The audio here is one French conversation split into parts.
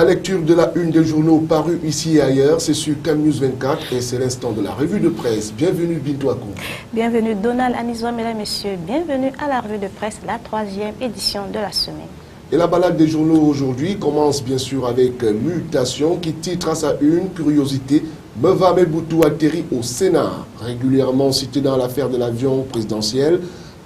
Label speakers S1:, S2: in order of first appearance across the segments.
S1: La lecture de la une des journaux parus ici et ailleurs, c'est sur CamNews 24 et c'est l'instant de la revue de presse. Bienvenue Bintou Akou.
S2: Bienvenue Donald Anizoua, mesdames et messieurs. Bienvenue à la revue de presse, la 3e édition de la semaine.
S1: Et la balade des journaux aujourd'hui commence bien sûr avec Mutation qui titre à sa une curiosité. Mohamed Boutou atterrit au Sénat. Régulièrement cité dans l'affaire de l'avion présidentiel,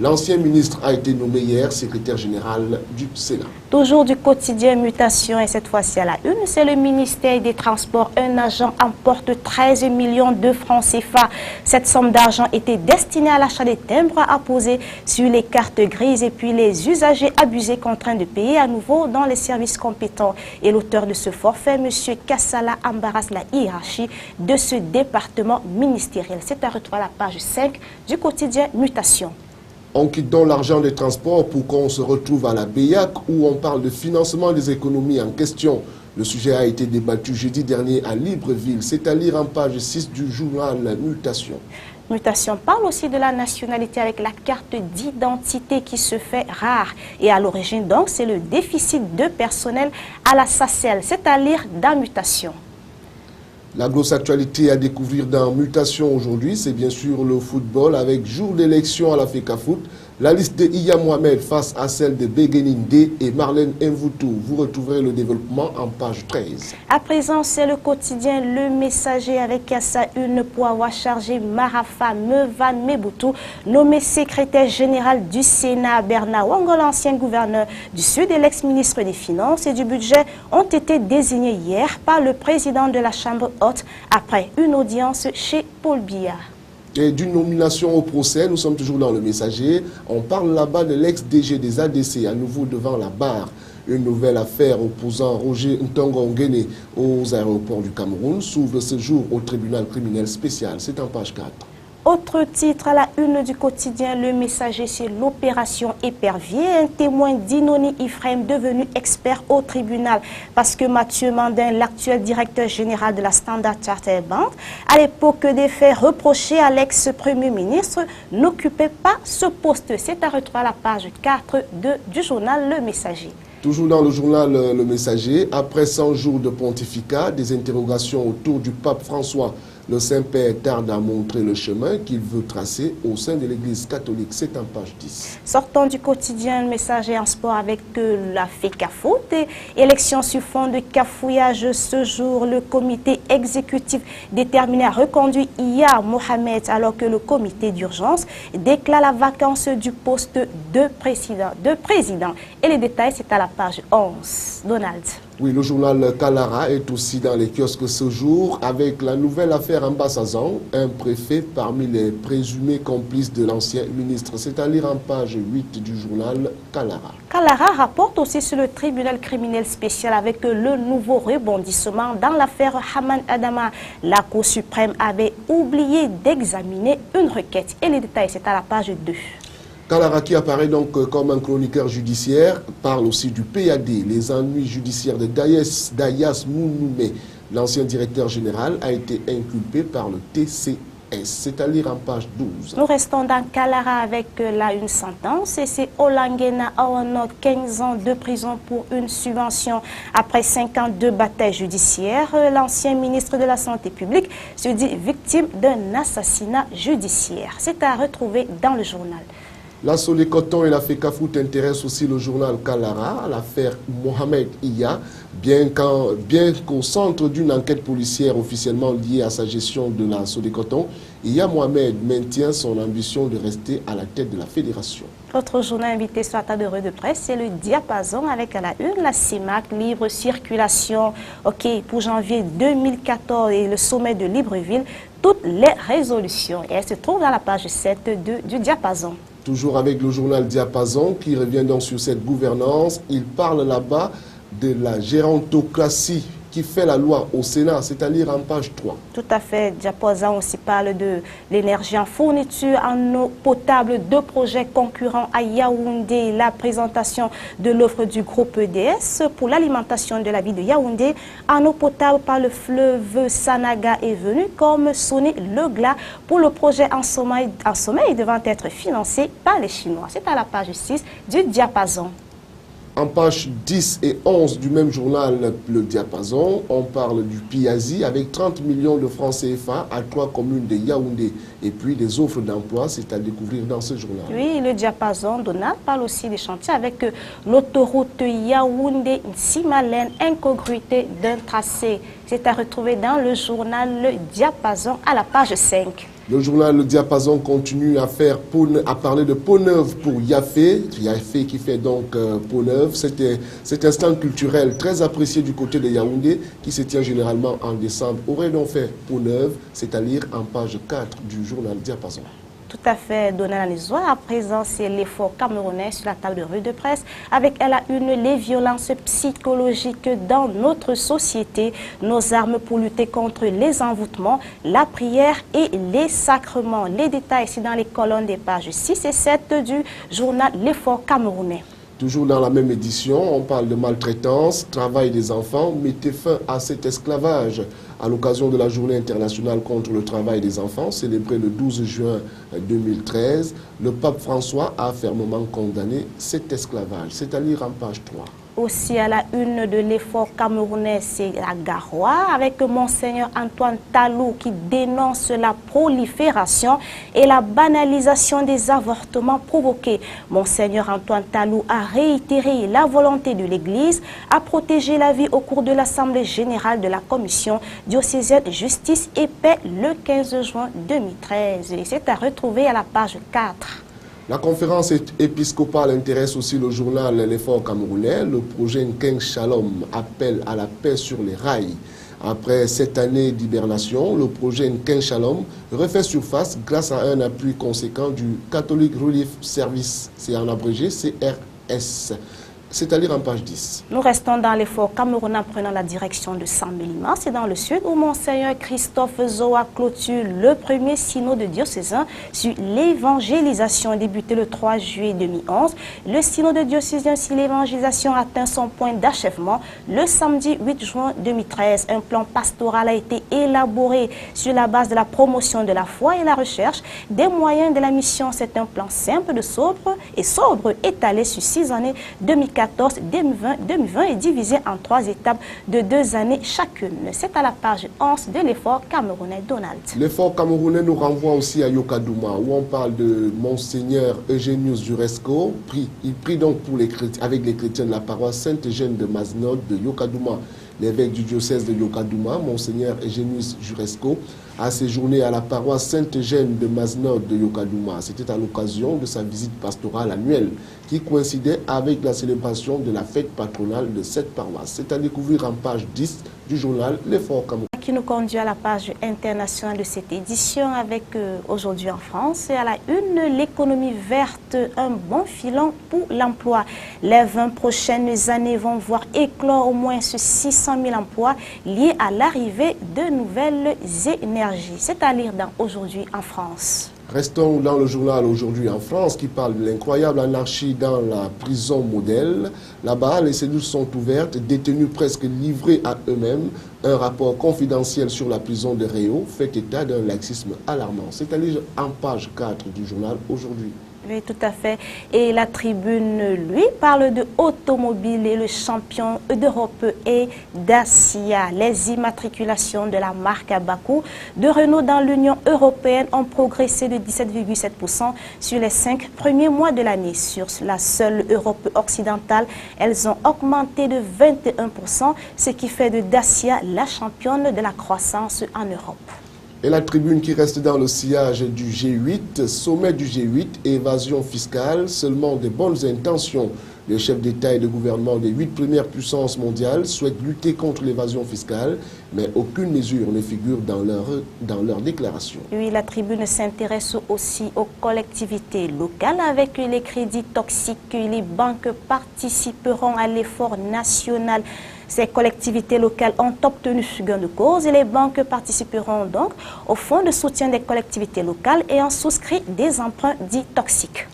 S1: l'ancien ministre a été nommé hier secrétaire général du Sénat.
S2: Toujours du quotidien Mutation et cette fois-ci à la une, c'est le ministère des Transports. Un agent emporte 13 millions de francs CFA. Cette somme d'argent était destinée à l'achat des timbres apposés sur les cartes grises et puis les usagers abusés contraints de payer à nouveau dans les services compétents. Et l'auteur de ce forfait, M. Kassala, embarrasse la hiérarchie de ce département ministériel. C'est à retrouver à la page 5 du quotidien Mutation.
S1: On quitte donc l'argent des transports pour qu'on se retrouve à la BEAC où on parle de financement des économies en question. Le sujet a été débattu jeudi dernier à Libreville. C'est à lire en page 6 du journal Mutation.
S2: Mutation parle aussi de la nationalité avec la carte d'identité qui se fait rare. Et à l'origine donc, c'est le déficit de personnel à la SACEL. C'est à lire dans Mutation.
S1: La grosse actualité à découvrir dans Mutation aujourd'hui, c'est bien sûr le football avec jour d'élection à la FECAFOOT. La liste de Iya Mohamed face à celle de Begeninde et Marlène Mvoutou. Vous retrouverez le développement en page 13.
S2: À présent, c'est le quotidien Le Messager avec à sa une pour avoir chargé Marafa Meva Meboutou, nommé secrétaire général du Sénat. Bernard Wango, l'ancien gouverneur du Sud et l'ex-ministre des Finances et du Budget ont été désignés hier par le président de la Chambre haute après une audience chez Paul Biya.
S1: Et d'une nomination au procès, nous sommes toujours dans Le Messager. On parle là-bas de l'ex-DG des ADC, à nouveau devant la barre. Une nouvelle affaire opposant Roger Ntongo Nguene aux aéroports du Cameroun s'ouvre ce jour au tribunal criminel spécial. C'est en page 4.
S2: Autre titre à la une du quotidien Le Messager, c'est l'opération Épervier. Un témoin d'Inoni Ifrem devenu expert au tribunal parce que Mathieu Mandin, l'actuel directeur général de la Standard Chartered Bank, à l'époque des faits reprochés à l'ex-premier ministre, n'occupait pas ce poste. C'est à retrouver à la page 4 du journal Le Messager.
S1: Toujours dans le journal Le Messager, après 100 jours de pontificat, des interrogations autour du pape François. Le Saint-Père tarde à montrer le chemin qu'il veut tracer au sein de l'Église catholique. C'est en page 10.
S2: Sortons du quotidien Le Messager en sport avec la FECAFOOT. Élection sur fond de cafouillage ce jour. Le comité exécutif déterminé à reconduire Iya Mohamed alors que le comité d'urgence déclare la vacance du poste de président. Et les détails, c'est à la page 11. Donald.
S1: Oui, le journal Kalara est aussi dans les kiosques ce jour avec la nouvelle affaire Ambassazan, un préfet parmi les présumés complices de l'ancien ministre. C'est à lire en page 8 du journal Kalara.
S2: Kalara rapporte aussi sur le tribunal criminel spécial avec le nouveau rebondissement dans l'affaire Haman Adama. La Cour suprême avait oublié d'examiner une requête. Et les détails, c'est à la page 2.
S1: Kalara, qui apparaît donc comme un chroniqueur judiciaire, parle aussi du PAD, les ennuis judiciaires de Dayas Mounoumé. L'ancien directeur général a été inculpé par le TCS. C'est à lire en page 12.
S2: Nous restons dans Kalara avec une sentence et c'est Olangena Aono, 15 ans de prison pour une subvention. Après 5 ans de bataille judiciaire, l'ancien ministre de la Santé publique se dit victime d'un assassinat judiciaire. C'est à retrouver dans le journal.
S1: La Solecoton et la FECAFOOT intéressent aussi le journal Kalara, l'affaire Mohamed Iya, bien qu'au centre d'une enquête policière officiellement liée à sa gestion de la Solecoton, Iya Mohamed maintient son ambition de rester à la tête de la fédération.
S2: Autre journal invité sur la table de revue de presse, c'est le Diapason avec à la une la CIMAC, libre circulation. Ok, pour janvier 2014 et le sommet de Libreville, toutes les résolutions. Et elles se trouvent dans la page 7 du Diapason.
S1: Toujours avec le journal Diapason qui revient donc sur cette gouvernance. Il parle là-bas de la gérontocratie qui fait la loi au Sénat, c'est à lire en page 3.
S2: Tout à fait. Diapason aussi parle de l'énergie en fourniture en eau potable, 2 projets concurrents à Yaoundé, la présentation de l'offre du groupe EDS pour l'alimentation de la ville de Yaoundé en eau potable par le fleuve Sanaga est venu comme sonner le glas pour le projet en sommeil devant être financé par les Chinois. C'est à la page 6 du Diapason.
S1: En page 10 et 11 du même journal, Le Diapason, on parle du Piazi avec 30 millions de francs CFA à 3 communes de Yaoundé. Et puis des offres d'emploi, c'est à découvrir dans ce journal.
S2: Oui, Le Diapason, Donald, parle aussi des chantiers avec l'autoroute Yaoundé-Simalène, incongruité d'un tracé. C'est à retrouver dans le journal Le Diapason à la page 5.
S1: Le journal Le Diapason continue à parler de peau neuve pour Yafé. Yafé qui fait donc peau neuve. Cet instant culturel très apprécié du côté de Yaoundé qui se tient généralement en décembre aurait donc fait peau neuve, c'est à lire en page 4 du journal Diapason.
S2: Tout à fait, Donald Anisoa. À présent, c'est l'effort camerounais sur la table de rue de presse avec à la une les violences psychologiques dans notre société, nos armes pour lutter contre les envoûtements, la prière et les sacrements. Les détails ici dans les colonnes des pages 6 et 7 du journal L'effort camerounais.
S1: Toujours dans la même édition, on parle de maltraitance, travail des enfants, mettez fin à cet esclavage. À l'occasion de la Journée internationale contre le travail des enfants, célébrée le 12 juin 2013, le pape François a fermement condamné cet esclavage. C'est à lire en page 3. Aussi à la une de l'effort camerounais, c'est à Garoua, avec Monseigneur Antoine Talou qui dénonce la prolifération et la banalisation des avortements provoqués. Monseigneur Antoine Talou a réitéré la volonté de l'Église à protéger la vie au cours de l'Assemblée générale de la Commission diocésaine de justice et paix le 15 juin 2013. Et c'est à retrouver à la page 4. La conférence épiscopale intéresse aussi le journal L'effort camerounais. Le projet Nkeng Shalom appelle à la paix sur les rails. Après 7 années d'hibernation, le projet Nkeng Shalom refait surface grâce à un appui conséquent du Catholic Relief Service, c'est en abrégé CRS. C'est à lire en page 10. Nous restons dans l'effort camerounais prenant la direction de Samélima. C'est dans le sud où Monseigneur Christophe Zoa clôture le premier synode diocésain sur l'évangélisation débuté le 3 juillet 2011. Le synode diocésain sur l'évangélisation atteint son point d'achèvement le samedi 8 juin 2013. Un plan pastoral a été élaboré sur la base de la promotion de la foi et la recherche des moyens de la mission. C'est un plan simple, sobre étalé sur 6 années 2014. 2020 est divisé en 3 étapes de 2 années chacune. C'est à la page 11 de l'effort camerounais, Donald. L'effort camerounais nous renvoie aussi à Yokadouma, où on parle de Monseigneur Eugenius Juresco. Il prie donc avec les chrétiens de la paroisse Sainte-Eugène de Mazenod de Yokadouma. L'évêque du diocèse de Yokadouma, Monseigneur Eugenius Juresco, a séjourné à la paroisse Sainte-Eugène de Mazenod de Yokadouma. C'était à l'occasion de sa visite pastorale annuelle qui coïncidait avec la célébration de la fête patronale de cette paroisse. C'est à découvrir en page 10 du journal L'effort camerounais. Qui nous conduit à la page internationale de cette édition avec aujourd'hui en France et à la une, l'économie verte, un bon filon pour l'emploi. Les 20 prochaines années vont voir éclore au moins 600 000 emplois liés à l'arrivée de nouvelles énergies. C'est à lire dans Aujourd'hui en France. Restons dans le journal Aujourd'hui en France qui parle de l'incroyable anarchie dans la prison modèle. Là-bas, les cellules sont ouvertes, détenus presque livrés à eux-mêmes. Un rapport confidentiel sur la prison de Réau fait état d'un laxisme alarmant. C'est à lire en page 4 du journal Aujourd'hui. Oui, tout à fait. Et la tribune, lui, parle de automobile et le champion d'Europe est Dacia. Les immatriculations de la marque à bas coût de Renault dans l'Union européenne ont progressé de 17,7% sur les 5 premiers mois de l'année. Sur la seule Europe occidentale, elles ont augmenté de 21%, ce qui fait de Dacia la championne de la croissance en Europe. Et la tribune qui reste dans le sillage du G8, sommet du G8, évasion fiscale, seulement de bonnes intentions. Les chefs d'État et de gouvernement des 8 premières puissances mondiales souhaitent lutter contre l'évasion fiscale, mais aucune mesure ne figure dans leur déclaration. Oui, la tribune s'intéresse aussi aux collectivités locales. Avec les crédits toxiques, les banques participeront à l'effort national. Ces collectivités locales ont obtenu gain de cause et les banques participeront donc au fonds de soutien des collectivités locales et ont souscrit des emprunts dits toxiques.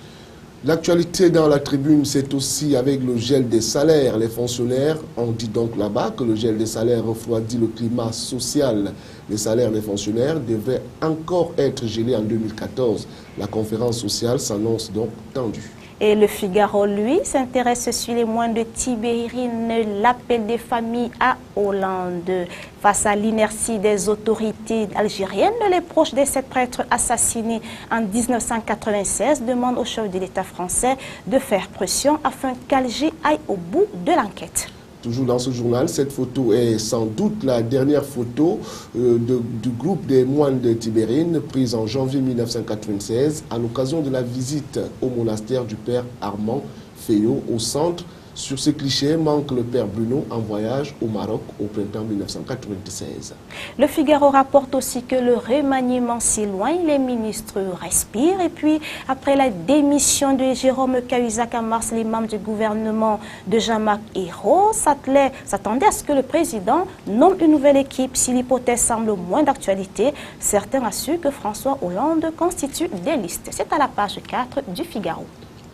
S1: L'actualité dans la tribune, c'est aussi avec le gel des salaires. Les fonctionnaires, on dit donc là-bas que le gel des salaires refroidit le climat social. Les salaires des fonctionnaires devaient encore être gelés en 2014. La conférence sociale s'annonce donc tendue.
S2: Et le Figaro, lui, s'intéresse sur les moines de Tibérine, l'appel des familles à Hollande. Face à l'inertie des autorités algériennes, les proches des 7 prêtres assassinés en 1996 demandent au chef de l'État français de faire pression afin qu'Alger aille au bout de l'enquête.
S1: Toujours dans ce journal, cette photo est sans doute la dernière photo du groupe des moines de Tibérine, prise en janvier 1996 à l'occasion de la visite au monastère du père Armand Fayot au centre. Sur ce cliché manque le père Bruno en voyage au Maroc au printemps 1996.
S2: Le Figaro rapporte aussi que le remaniement s'éloigne, les ministres respirent. Et puis, après la démission de Jérôme Cahuzac en mars, les membres du gouvernement de Jean-Marc Ayrault s'attendaient à ce que le président nomme une nouvelle équipe. Si l'hypothèse semble moins d'actualité, certains assurent que François Hollande constitue des listes. C'est à la page 4 du Figaro.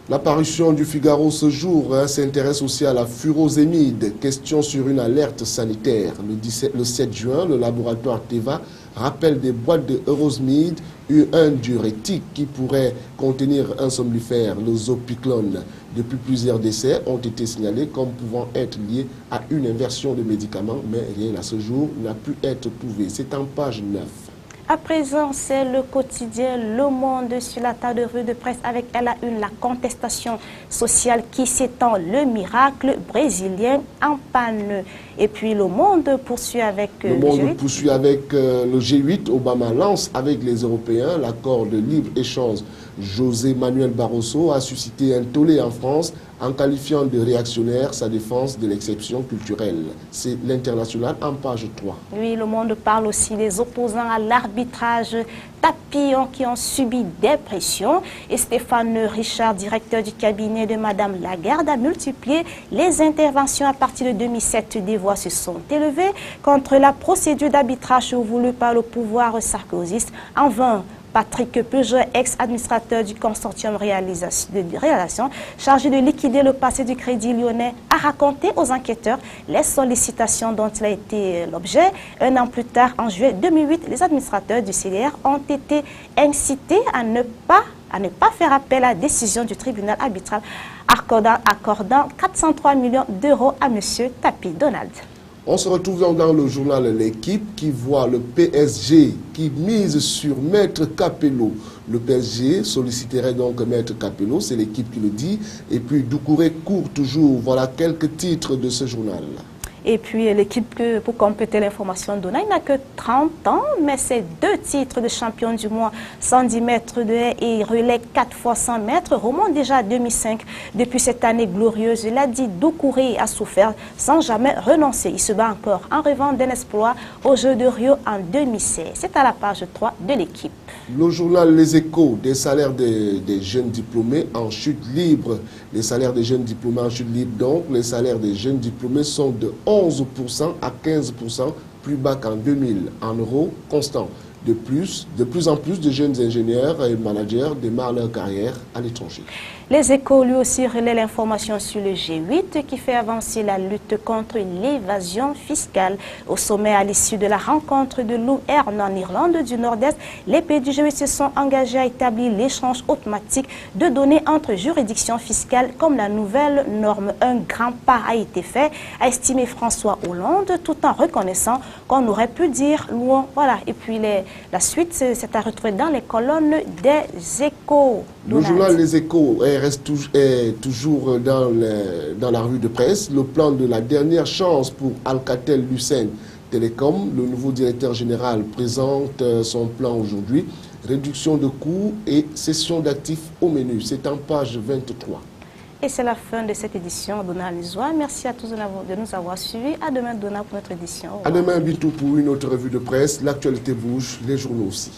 S1: La parution du Figaro ce jour s'intéresse aussi à la furosémide. Question sur une alerte sanitaire. Le 7 juin, le laboratoire Teva rappelle des boîtes de Eurosmid, un diurétique qui pourrait contenir un somnifère, le zopiclone. Depuis, plusieurs décès ont été signalés comme pouvant être liés à une inversion de médicaments, mais rien à ce jour n'a pu être prouvé. C'est en page 9.
S2: À présent, c'est le quotidien Le Monde sur la table de revue de presse avec à la une la contestation sociale qui s'étend, le miracle brésilien en panne. Et puis Le Monde poursuit avec
S1: le Monde poursuit avec le G8. Obama lance avec les Européens l'accord de libre-échange. José Manuel Barroso a suscité un tollé en France en qualifiant de réactionnaire sa défense de l'exception culturelle. C'est l'International en page 3.
S2: Oui, Le Monde parle aussi des opposants à l'arbitrage papillons qui ont subi des pressions. Et Stéphane Richard, directeur du cabinet de Madame Lagarde, a multiplié les interventions à partir de 2007. Des voix se sont élevées contre la procédure d'arbitrage voulue par le pouvoir sarkozyste. En vain, Patrick Peugeot, ex-administrateur du consortium de réalisation, chargé de liquider le passé du Crédit Lyonnais, a raconté aux enquêteurs les sollicitations dont il a été l'objet. Un an plus tard, en juillet 2008, les administrateurs du CDR ont été incités à ne pas faire appel à la décision du tribunal arbitral accordant 403 millions d'euros à M. Tapi Donald.
S1: On se retrouve donc dans le journal L'équipe qui voit le PSG qui mise sur Maître Capello. Le PSG solliciterait donc Maître Capello, c'est l'équipe qui le dit. Et puis Doucouré court toujours. Voilà quelques titres de ce journal.
S2: Et puis l'équipe, pour compléter l'information, Dona, il n'a que 30 ans, mais c'est 2 titres de champion du mois, 110 mètres de haie et relais 4 x 100 mètres, remontent déjà à 2005. Depuis cette année glorieuse, il a dit Doucouré a souffert sans jamais renoncer. Il se bat encore en rêvant d'un exploit aux Jeux de Rio en 2016. C'est à la page 3 de l'équipe.
S1: Le journal Les Échos, des salaires des jeunes diplômés en chute libre. Les salaires des jeunes diplômés en chute libre, donc les salaires des jeunes diplômés sont de 11% à 15% plus bas qu'en 2000 en euros constants. De plus en plus de jeunes ingénieurs et managers démarrent leur carrière à l'étranger.
S2: Les Échos, lui aussi, relaient l'information sur le G8 qui fait avancer la lutte contre l'évasion fiscale. Au sommet, à l'issue de la rencontre de Louvain en Irlande du Nord-Est, les pays du G8 se sont engagés à établir l'échange automatique de données entre juridictions fiscales comme la nouvelle norme. Un grand pas a été fait, a estimé François Hollande, tout en reconnaissant qu'on aurait pu dire loin. Voilà. Et puis la suite, c'est à retrouver dans les colonnes des Échos.
S1: Le journal Les Échos reste toujours dans la revue de presse. Le plan de la dernière chance pour Alcatel-Lucent Télécom. Le nouveau directeur général présente son plan aujourd'hui. Réduction de coûts et cession d'actifs au menu. C'est en page 23.
S2: Et c'est la fin de cette édition, Donald Nizoua. Merci à tous de nous avoir suivis. À demain, Donald, pour notre édition.
S1: À demain, Bintou, pour une autre revue de presse. L'actualité bouge, les journaux aussi.